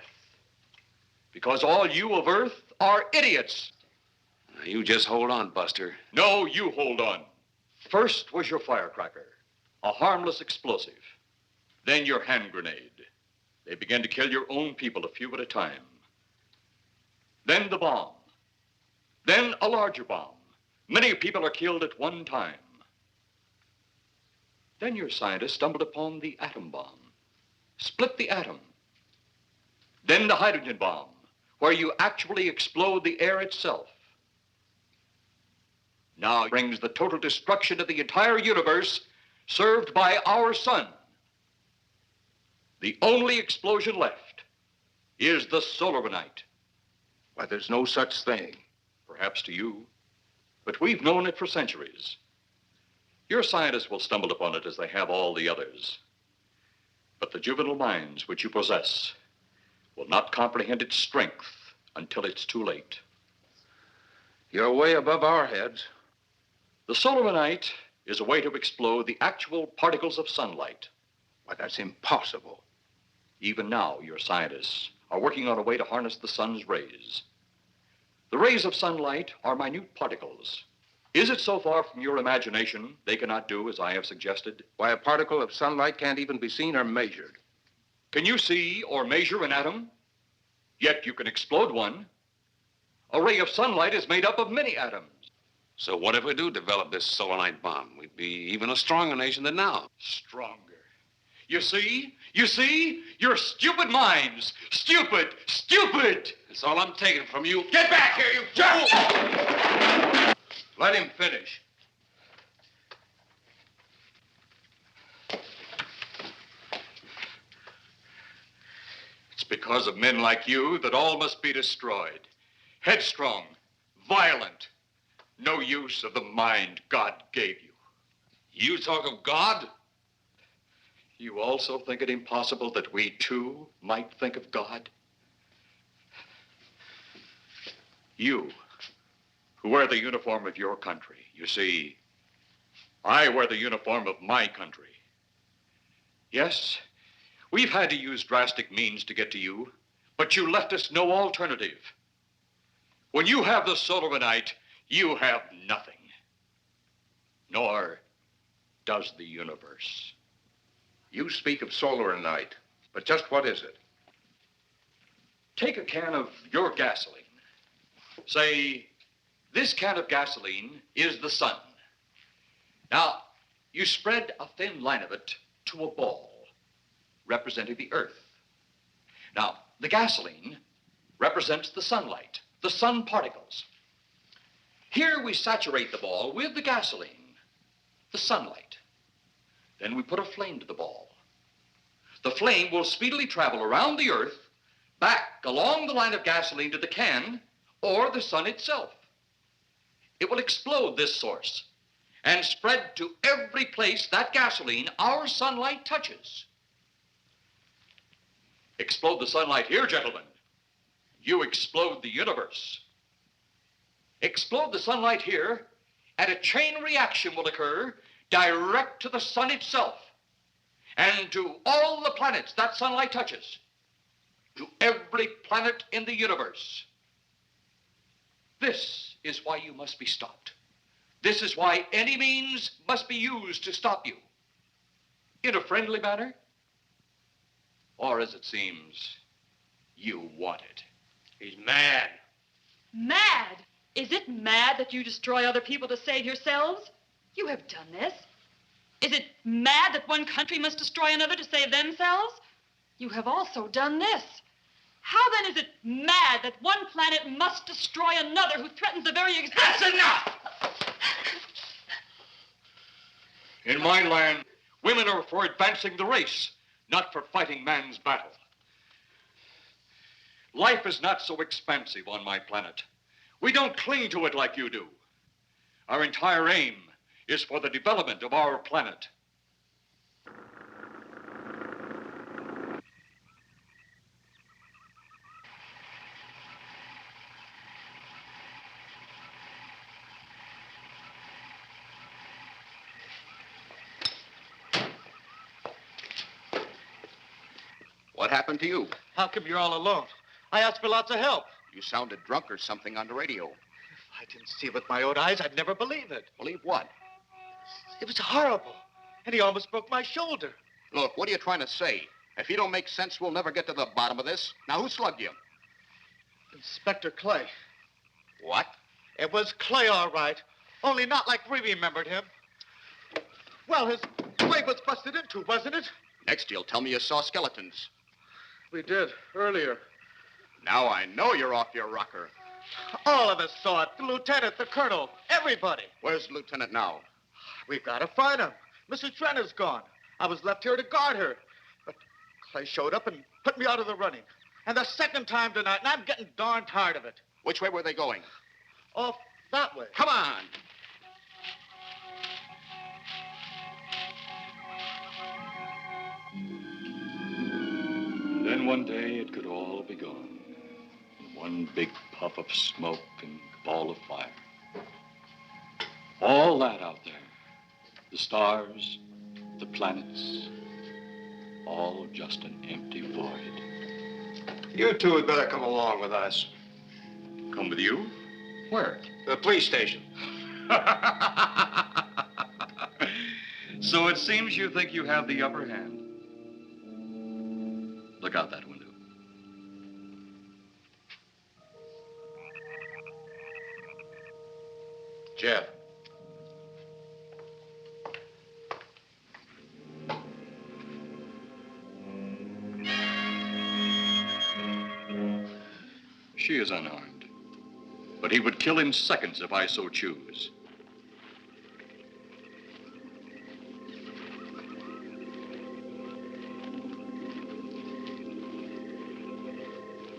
Because all you of Earth are idiots. You just hold on, Buster. No, you hold on. First was your firecracker, a harmless explosive. Then your hand grenade. They began to kill your own people a few at a time. Then the bomb. Then a larger bomb. Many people are killed at one time. Then your scientists stumbled upon the atom bomb. split the atom. Then the hydrogen bomb, where you actually explode the air itself. Now it brings the total destruction of the entire universe served by our sun. The only explosion left is the solarite. Why, there's no such thing. Perhaps to you, but we've known it for centuries. Your scientists will stumble upon it as they have all the others. But the juvenile minds which you possess will not comprehend its strength until it's too late. You're way above our heads. The solarite is a way to explode the actual particles of sunlight. Why, that's impossible. Even now, your scientists are working on a way to harness the sun's rays. The rays of sunlight are minute particles. Is it so far from your imagination they cannot do as I have suggested? Why, a particle of sunlight can't even be seen or measured. Can you see or measure an atom? Yet you can explode one. A ray of sunlight is made up of many atoms. So what if we do develop this solarite bomb? We'd be even a stronger nation than now. Stronger. You see? Your stupid minds. Stupid! That's all I'm taking from you. Get back here, you fool! Let him finish. It's because of men like you that all must be destroyed. Headstrong, violent, no use of the mind God gave you. You talk of God? You also think it impossible that we, too, might think of God? You, who wear the uniform of your country. You see, I wear the uniform of my country. Yes, we've had to use drastic means to get to you, but you left us no alternative. When you have the solarite, you have nothing. Nor does the universe. You speak of solarite, but just what is it? Take a can of your gasoline. Say, this can of gasoline is the sun. Now, you spread a thin line of it to a ball, representing the earth. Now, the gasoline represents the sunlight, the sun particles. Here we saturate the ball with the gasoline, the sunlight. Then we put a flame to the ball. The flame will speedily travel around the earth, back along the line of gasoline to the can, or the sun itself. It will explode this source and spread to every place that gasoline, our sunlight, touches. Explode the sunlight here, gentlemen. You explode the universe. Explode the sunlight here, and a chain reaction will occur direct to the sun itself and to all the planets that sunlight touches, to every planet in the universe. This is why you must be stopped. This is why any means must be used to stop you. In a friendly manner, or as it seems, you want it. He's mad. Mad? Is it mad that you destroy other people to save yourselves? You have done this. Is it mad that one country must destroy another to save themselves? You have also done this. How then is it mad that one planet must destroy another who threatens the very existence? That's enough! In my land, women are for advancing the race, not for fighting man's battle. Life is not so expansive on my planet. We don't cling to it like you do. Our entire aim is for the development of our planet. What happened to you? How come you're all alone? I asked for lots of help. You sounded drunk or something on the radio. If I didn't see it with my own eyes, I'd never believe it. Believe what? It was horrible. And he almost broke my shoulder. Look, what are you trying to say? If you don't make sense, we'll never get to the bottom of this. Now, who slugged you? Inspector Clay. What? It was Clay, all right. Only not like we remembered him. Well, his way was busted into, wasn't it? Next, you'll tell me you saw skeletons. We did, earlier. Now I know you're off your rocker. All of us saw it. The lieutenant, the colonel, everybody. Where's the lieutenant now? We've got to find him. Mrs. Trent is gone. I was left here to guard her. But Clay showed up and put me out of the running. And the second time tonight, and I'm getting darn tired of it. Which way were they going? Off that way. Come on. And then one day it could all be gone. One big puff of smoke and ball of fire. All that out there. The stars, the planets, all just an empty void. You two had better come along with us. Come with you? Where? The police station. So it seems you think you have the upper hand. Look out that window. Jeff. She is unarmed. But he would kill in seconds if I so choose.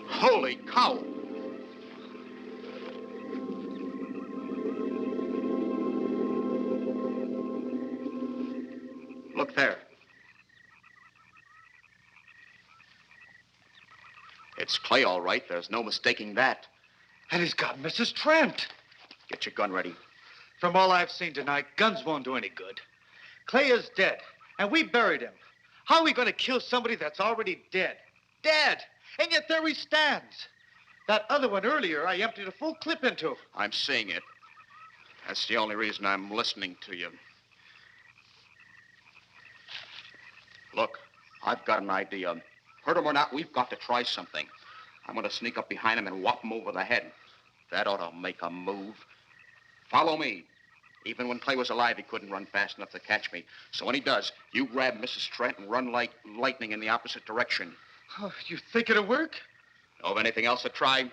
Holy cow! Look there. It's Clay, all right. There's no mistaking that. And he's got Mrs. Trent. Get your gun ready. From all I've seen tonight, guns won't do any good. Clay is dead, and we buried him. How are we going to kill somebody that's already dead? Dead! And yet there he stands. That other one earlier, I emptied a full clip into. I'm seeing it. That's the only reason I'm listening to you. Look, I've got an idea. Hurt him or not, we've got to try something. I'm going to sneak up behind him and whop him over the head. That ought to make a move. Follow me. Even when Clay was alive, he couldn't run fast enough to catch me. So when he does, you grab Mrs. Trent and run like lightning in the opposite direction. Oh, you think it'll work? Know of anything else to try?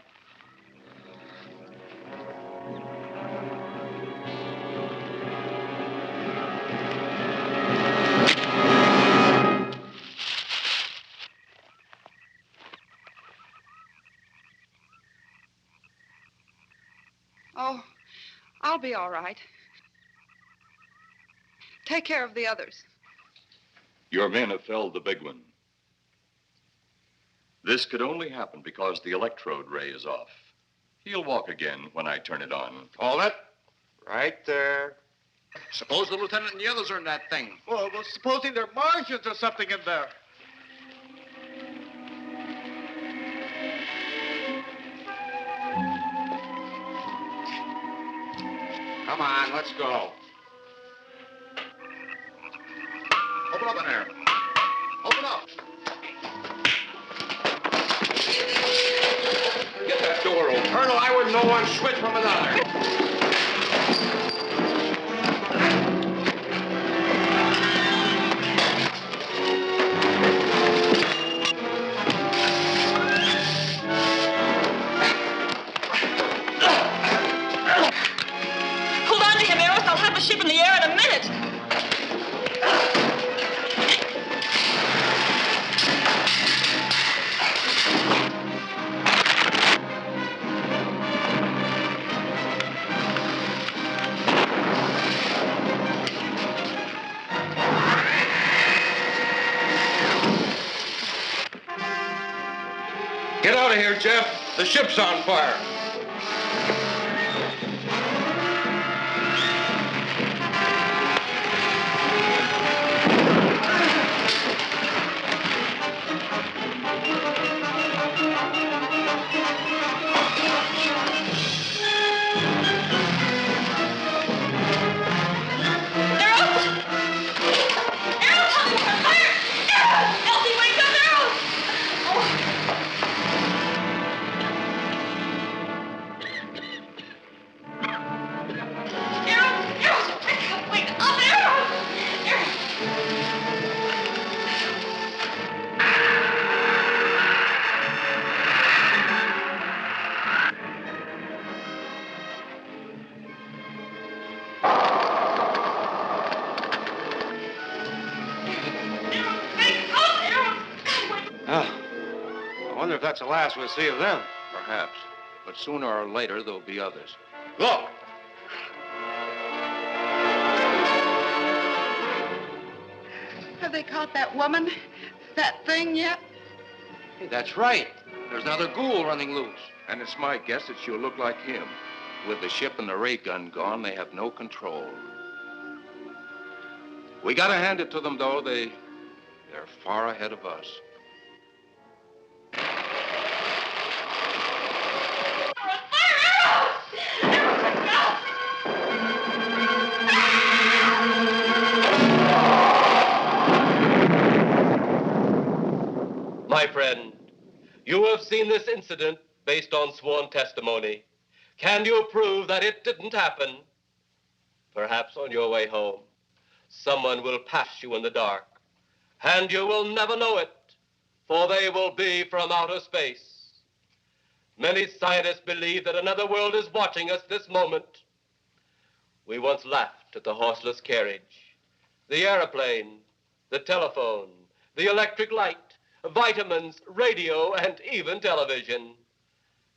Oh, I'll be all right. Take care of the others. Your men have felled the big one. This could only happen because the electrode ray is off. He'll walk again when I turn it on. Hold it. Right there. Suppose the lieutenant and the others are in that thing. Well, supposing there are Martians or something in there. Come on, let's go. Open up in there. Open up. Get that door open. Colonel, I wouldn't know one switch from another. Hold on to him, Eros. I'll have the ship in the air in a minute. Get out of here, Jeff. The ship's on fire. if that's the last we'll see of them. Perhaps. But sooner or later, there'll be others. Look! Have they caught that woman? That thing yet? Hey, that's right. There's another ghoul running loose. And it's my guess that she'll look like him. With the ship and the ray gun gone, they have no control. We gotta hand it to them, though. They're far ahead of us. My friend, you have seen this incident based on sworn testimony. Can you prove that it didn't happen? Perhaps on your way home, someone will pass you in the dark, and you will never know it, for they will be from outer space. Many scientists believe that another world is watching us this moment. We once laughed at the horseless carriage, the airplane, the telephone, the electric light, vitamins, radio, and even television.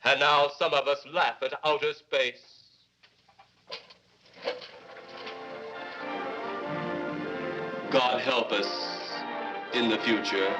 And now some of us laugh at outer space. God help us in the future.